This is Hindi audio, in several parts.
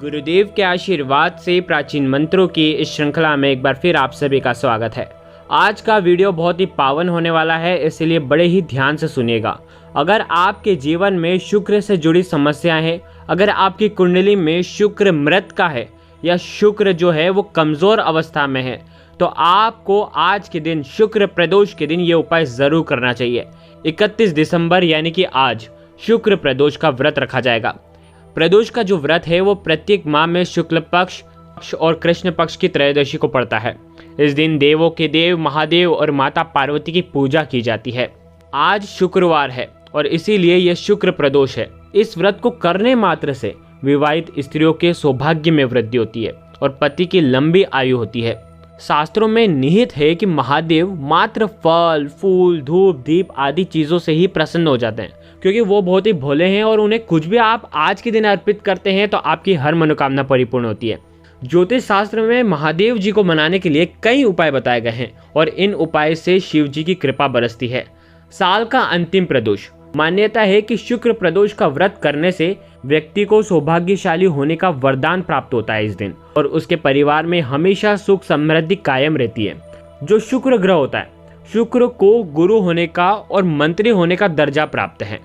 गुरुदेव के आशीर्वाद से प्राचीन मंत्रों की इस श्रृंखला में एक बार फिर आप सभी का स्वागत है। आज का वीडियो बहुत ही पावन होने वाला है, इसलिए बड़े ही ध्यान से सुनिएगा। अगर आपके जीवन में शुक्र से जुड़ी समस्याएं हैं, अगर आपकी कुंडली में शुक्र मृत का है या शुक्र जो है वो कमज़ोर अवस्था में है, तो आपको आज के दिन शुक्र प्रदोष के दिन ये उपाय ज़रूर करना चाहिए। 31 दिसंबर यानी कि आज शुक्र प्रदोष का व्रत रखा जाएगा। प्रदोष का जो व्रत है वो प्रत्येक माह में शुक्ल पक्ष और कृष्ण पक्ष की त्रयोदशी को पड़ता है। इस दिन देवों के देव महादेव और माता पार्वती की पूजा की जाती है। आज शुक्रवार है और इसीलिए यह शुक्र प्रदोष है। इस व्रत को करने मात्र से विवाहित स्त्रियों के सौभाग्य में वृद्धि होती है और पति की लंबी आयु होती है। शास्त्रों में निहित है कि महादेव मात्र फल फूल धूप दीप आदि चीजों से ही प्रसन्न हो जाते हैं, क्योंकि वो बहुत ही भोले हैं और उन्हें कुछ भी आप आज के दिन अर्पित करते हैं तो आपकी हर मनोकामना परिपूर्ण होती है। ज्योतिष शास्त्र में महादेव जी को मनाने के लिए कई उपाय बताए गए हैं और इन उपाय से शिव जी की कृपा बरसती है। साल का अंतिम प्रदोष, मान्यता है कि शुक्र प्रदोष का व्रत करने से व्यक्ति को सौभाग्यशाली होने का वरदान प्राप्त होता है इस दिन, और उसके परिवार में हमेशा सुख समृद्धि कायम रहती है। जो शुक्र ग्रह होता है, शुक्र को गुरु होने का और मंत्री होने का दर्जा प्राप्त है।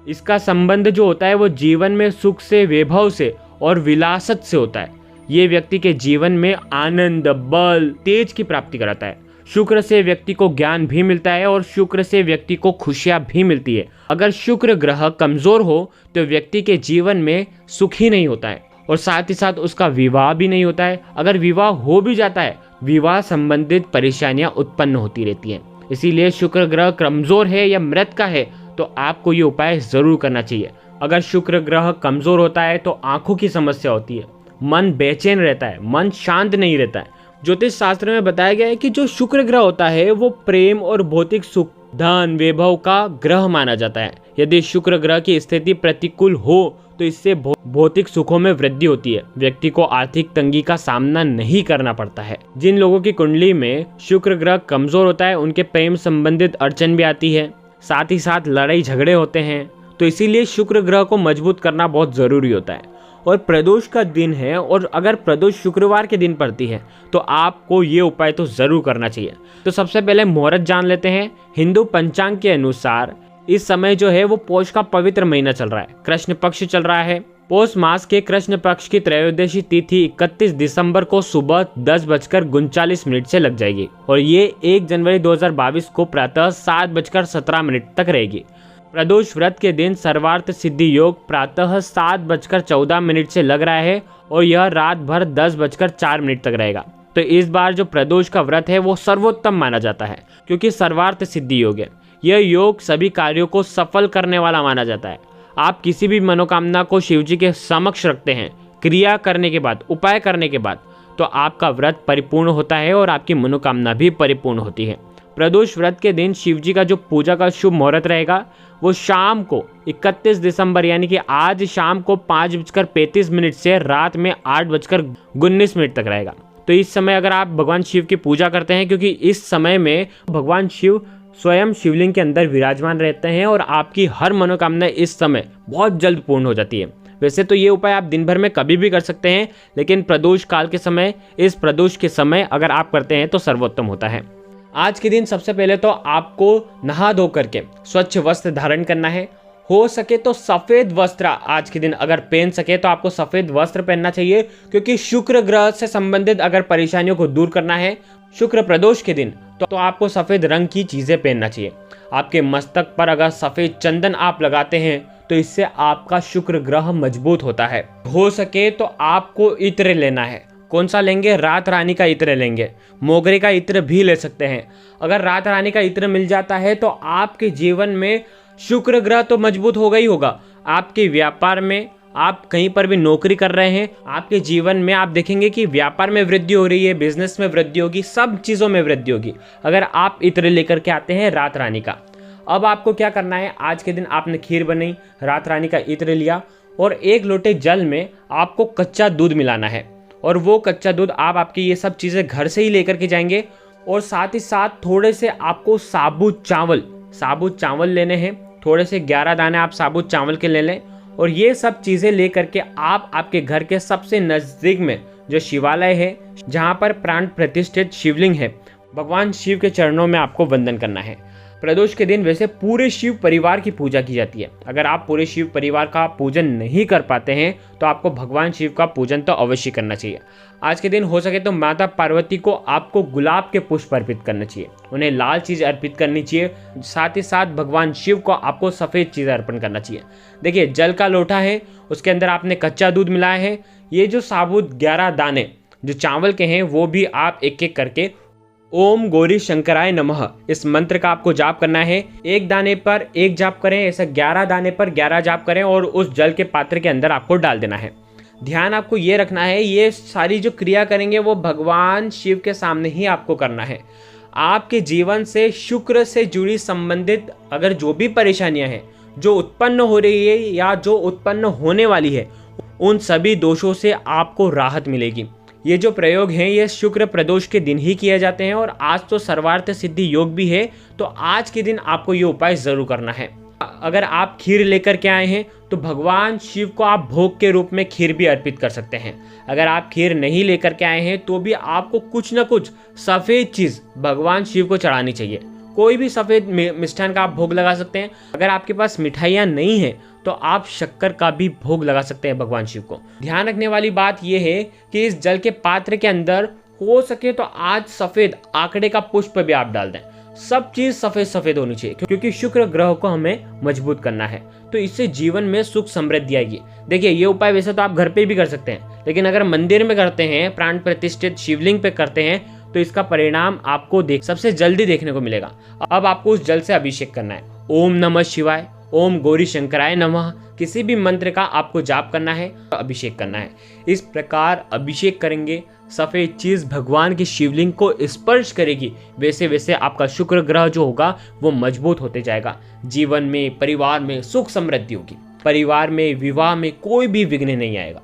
इसका संबंध जो होता है वो जीवन में सुख से, वैभव से और विलासत से होता है। ये व्यक्ति के जीवन में आनंद, बल, तेज की प्राप्ति कराता है। शुक्र से व्यक्ति को ज्ञान भी मिलता है और शुक्र से व्यक्ति को खुशियां भी मिलती है। अगर शुक्र ग्रह कमजोर हो तो व्यक्ति के जीवन में सुख ही नहीं होता है और साथ ही साथ उसका विवाह भी नहीं होता है। अगर विवाह हो भी जाता है, विवाह संबंधित परेशानियां उत्पन्न होती रहती हैं। इसीलिए शुक्र ग्रह कमजोर है या मृत का है तो आपको ये उपाय जरूर करना चाहिए। अगर शुक्र ग्रह कमजोर होता है तो आंखों की समस्या होती है, मन बेचैन रहता है, मन शांत नहीं रहता है। ज्योतिष शास्त्र में बताया गया है कि जो शुक्र ग्रह होता है वो प्रेम और भौतिक सुख, धन, वैभव का ग्रह माना जाता है। यदि शुक्र ग्रह की स्थिति प्रतिकूल हो तो इससे भौतिक सुखों में वृद्धि होती है। व्यक्ति को आर्थिक तंगी का सामना नहीं करना पड़ता है। जिन लोगों की कुंडली में शुक्र ग्रह कमजोर होता है उनके प्रेम संबंधित अड़चन भी आती है, साथ ही साथ लड़ाई झगड़े होते हैं। तो इसीलिए शुक्र ग्रह को मजबूत करना बहुत जरूरी होता है। और प्रदोष का दिन है और अगर प्रदोष शुक्रवार के दिन पड़ती है तो आपको ये उपाय तो जरूर करना चाहिए। तो सबसे पहले मुहूर्त जान लेते हैं। हिंदू पंचांग के अनुसार इस समय जो है वो पौष का पवित्र महीना चल रहा है, कृष्ण पक्ष चल रहा है। पौष मास के कृष्ण पक्ष की त्रयोदशी तिथि 31 दिसंबर को सुबह 10:39 से लग जाएगी और ये 1 जनवरी 2022 को प्रातः 7:17 तक रहेगी। प्रदोष व्रत के दिन सर्वार्थ सिद्धि योग प्रातः 7:14 से लग रहा है और यह रात भर 10:04 तक रहेगा। तो इस बार जो प्रदोष का व्रत है वो सर्वोत्तम माना जाता है क्योंकि सर्वार्थ सिद्धि योग है। यह योग सभी कार्यों को सफल करने वाला माना जाता है। आप किसी भी मनोकामना को शिवजी के समक्ष रखते हैं, क्रिया करने के बाद, उपाय करने के बाद, तो आपका व्रत परिपूर्ण होता है और आपकी मनोकामना भी परिपूर्ण होती है। प्रदोष व्रत के दिन शिवजी का जो पूजा का शुभ मुहूर्त रहेगा वो शाम को 31 दिसंबर यानी कि आज शाम को 5:35 से रात में 8:19 तक रहेगा। तो इस समय अगर आप भगवान शिव की पूजा करते हैं, क्योंकि इस समय में भगवान शिव स्वयं शिवलिंग के अंदर विराजमान रहते हैं और आपकी हर मनोकामना इस समय बहुत जल्द पूर्ण हो जाती है। वैसे तो ये उपाय आप दिन भर में कभी भी कर सकते हैं, लेकिन प्रदोष काल के समय, इस प्रदोष के समय अगर आप करते हैं तो सर्वोत्तम होता है। आज के दिन सबसे पहले तो आपको नहा धो करके स्वच्छ वस्त्र धारण करना है। हो सके तो सफेद वस्त्र आज के दिन अगर पहन सके तो आपको सफेद वस्त्र पहनना चाहिए, क्योंकि शुक्र ग्रह से संबंधित अगर परेशानियों को दूर करना है शुक्र प्रदोष के दिन तो आपको सफेद रंग की चीजें पहनना चाहिए। आपके मस्तक पर अगर सफेद चंदन आप लगाते हैं तो इससे आपका शुक्र ग्रह मजबूत होता है। हो सके तो आपको इत्र लेना है। कौन सा लेंगे? रात रानी का इत्र लेंगे। मोगरे का इत्र भी ले सकते हैं। अगर रात रानी का इत्र मिल जाता है तो आपके जीवन में शुक्र ग्रह तो मजबूत होगा ही होगा। आपके व्यापार में, आप कहीं पर भी नौकरी कर रहे हैं, आपके जीवन में आप देखेंगे कि व्यापार में वृद्धि हो रही है, बिजनेस में वृद्धि होगी, सब चीज़ों में वृद्धि होगी अगर आप इत्र लेकर के आते हैं रात रानी का। अब आपको क्या करना है, आज के दिन आपने खीर बनाई, रात रानी का इत्र लिया और 1 लोटे जल में आपको कच्चा दूध मिलाना है और वो कच्चा दूध आप आपकी ये सब चीज़ें घर से ही लेकर के जाएंगे और साथ ही साथ थोड़े से आपको साबुत चावल लेने हैं। थोड़े से 11 दाने आप साबुत चावल के ले लें और ये सब चीज़ें लेकर के आप आपके घर के सबसे नज़दीक में जो शिवालय है, जहाँ पर प्राण प्रतिष्ठित शिवलिंग है, भगवान शिव के चरणों में आपको वंदन करना है। प्रदोष के दिन वैसे पूरे शिव परिवार की पूजा की जाती है। अगर आप पूरे शिव परिवार का पूजन नहीं कर पाते हैं तो आपको भगवान शिव का पूजन तो अवश्य करना चाहिए। आज के दिन हो सके तो माता पार्वती को आपको गुलाब के पुष्प अर्पित करना चाहिए, उन्हें लाल चीज़ अर्पित करनी चाहिए। साथ ही साथ भगवान शिव को आपको सफ़ेद चीज़ अर्पण करना चाहिए। देखिए, जल का लोटा है, उसके अंदर आपने कच्चा दूध मिलाया है। ये जो साबुत 11 दाने जो चावल के हैं वो भी आप एक एक करके ओम गौरी शंकराय नमः इस मंत्र का आपको जाप करना है। एक दाने पर एक जाप करें, ऐसा 11 दाने पर 11 जाप करें और उस जल के पात्र के अंदर आपको डाल देना है। ध्यान आपको ये रखना है, ये सारी जो क्रिया करेंगे वो भगवान शिव के सामने ही आपको करना है। आपके जीवन से शुक्र से जुड़ी संबंधित अगर जो भी परेशानियां हैं जो उत्पन्न हो रही है या जो उत्पन्न होने वाली है, उन सभी दोषों से आपको राहत मिलेगी। ये जो प्रयोग हैं ये शुक्र प्रदोष के दिन ही किए जाते हैं और आज तो सर्वार्थ सिद्धि योग भी है, तो आज के दिन आपको ये उपाय जरूर करना है। अगर आप खीर लेकर के आए हैं तो भगवान शिव को आप भोग के रूप में खीर भी अर्पित कर सकते हैं। अगर आप खीर नहीं लेकर के आए हैं तो भी आपको कुछ ना कुछ सफ़ेद चीज़ भगवान शिव को चढ़ानी चाहिए। कोई भी सफ़ेद मिष्ठान का आप भोग लगा सकते हैं। अगर आपके पास मिठाइयाँ नहीं हैं तो आप शक्कर का भी भोग लगा सकते हैं भगवान शिव को। ध्यान रखने वाली बात यह है कि इस जल के पात्र के अंदर हो सके तो आज सफ़ेद आंकड़े का पुष्प भी आप डाल दें। सब चीज़ सफ़ेद सफ़ेद होनी चाहिए क्योंकि शुक्र ग्रह को हमें मजबूत करना है, तो इससे जीवन में सुख समृद्धि आएगी। देखिए, ये उपाय वैसे तो आप घर पे भी कर सकते हैं, लेकिन अगर मंदिर में करते हैं, प्राण प्रतिष्ठित शिवलिंग पे करते हैं तो इसका परिणाम आपको सबसे जल्दी देखने को मिलेगा। अब आपको उस जल से अभिषेक करना है। ओम नमः शिवाय, ओम गौरी शंकराय नमः, किसी भी मंत्र का आपको जाप करना है, अभिषेक करना है। इस प्रकार अभिषेक करेंगे, सफ़ेद चीज़ भगवान की शिवलिंग को स्पर्श करेगी, वैसे वैसे आपका शुक्र ग्रह जो होगा वो मजबूत होते जाएगा। जीवन में, परिवार में सुख समृद्धि होगी, परिवार में, विवाह में कोई भी विघ्न नहीं आएगा।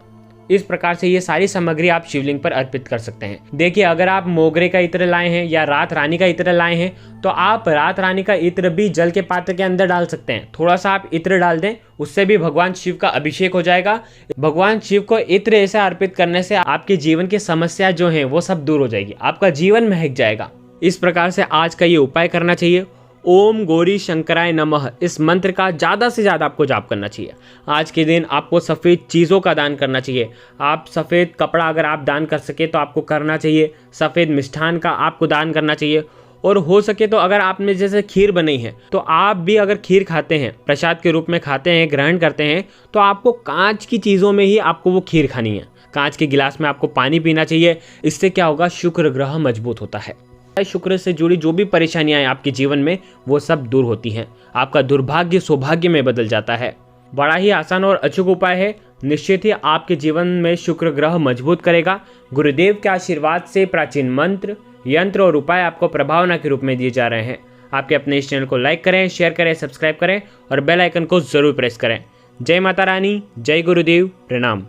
इस प्रकार से ये सारी सामग्री आप शिवलिंग पर अर्पित कर सकते हैं। देखिए, अगर आप मोगरे का इत्र लाए हैं या रात रानी का इत्र लाए हैं तो आप रात रानी का इत्र भी जल के पात्र के अंदर डाल सकते हैं। थोड़ा सा आप इत्र डाल दें, उससे भी भगवान शिव का अभिषेक हो जाएगा। भगवान शिव को इत्र ऐसा अर्पित करने से आपके जीवन की समस्या जो है वो सब दूर हो जाएगी, आपका जीवन महक जाएगा। इस प्रकार से आज का ये उपाय करना चाहिए। ओम गौरी शंकराय नमः इस मंत्र का ज़्यादा से ज़्यादा आपको जाप करना चाहिए। आज के दिन आपको सफ़ेद चीज़ों का दान करना चाहिए। आप सफ़ेद कपड़ा अगर आप दान कर सके तो आपको करना चाहिए। सफ़ेद मिष्ठान का आपको दान करना चाहिए। और हो सके तो अगर आपने जैसे खीर बनाई है तो आप भी अगर खीर खाते हैं, प्रसाद के रूप में खाते हैं, ग्रहण करते हैं, तो आपको कांच की चीज़ों में ही आपको वो खीर खानी है। कांच के गिलास में आपको पानी पीना चाहिए। इससे क्या होगा, शुक्र ग्रह मजबूत होता है। शुक्र से जुड़ी जो भी परेशानियां आपके जीवन में वो सब दूर होती हैं। आपका दुर्भाग्य सौभाग्य में बदल जाता है। बड़ा ही आसान और अचूक उपाय है, निश्चित ही आपके जीवन में शुक्र ग्रह मजबूत करेगा। गुरुदेव के आशीर्वाद से प्राचीन मंत्र, यंत्र और उपाय आपको प्रभावना के रूप में दिए जा रहे हैं। आपके अपने इस चैनल को लाइक करें, शेयर करें, सब्सक्राइब करें और बेल आइकन को जरूर प्रेस करें। जय माता रानी, जय गुरुदेव, प्रणाम।